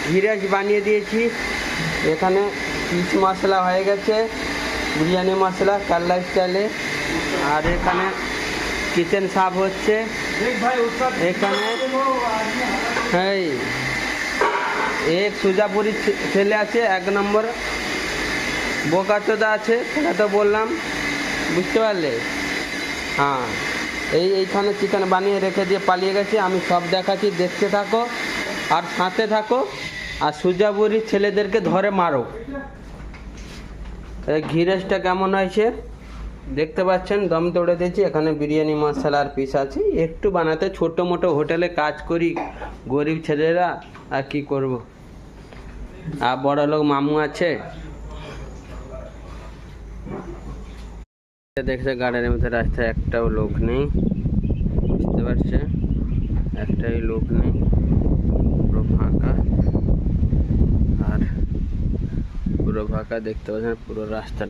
ঘি রাইস বানিয়ে দিয়েছি। এখানে পিস মশলা হয়ে গেছে, বিরিয়ানি মশলা কেরলা স্টাইলে। আর এখানে কিচেন সাফ হচ্ছে। এখানে এই এক সুজাপুরি ছেলে আছে, 1 নম্বর বোকাচোদা আছে, সেটা তো বললাম, বুঝতে পারলে? হ্যাঁ, এইখানে চিকেন বানিয়ে রেখে দিয়ে পালিয়ে গেছে। আমি সব দেখাচ্ছি, দেখতে থাকো আর সাথে থাকো। আর সুজাপুরির ছেলেদেরকে ধরে মারো। এই ঘি রাইসটা কেমন হয়েছে দেখতে পাচ্ছেন, দম তোড়ে দিয়েছি। এখানে বিরিয়ানি মশলার পিস আছে, একটু বানাতে। ছোটো মোটো হোটেলে কাজ করি, গরিব ছেলেরা, আর কি করব। আর বড় লোক মামু আছে। দেখছে গার্ডেনের মধ্যে রাস্তায় একটাও লোক নেই, বুঝতে পারছে? একটাই লোক নেই, পুরো ফাঁকা। আর পুরো ফাঁকা দেখতে পাচ্ছেন পুরো রাস্তা।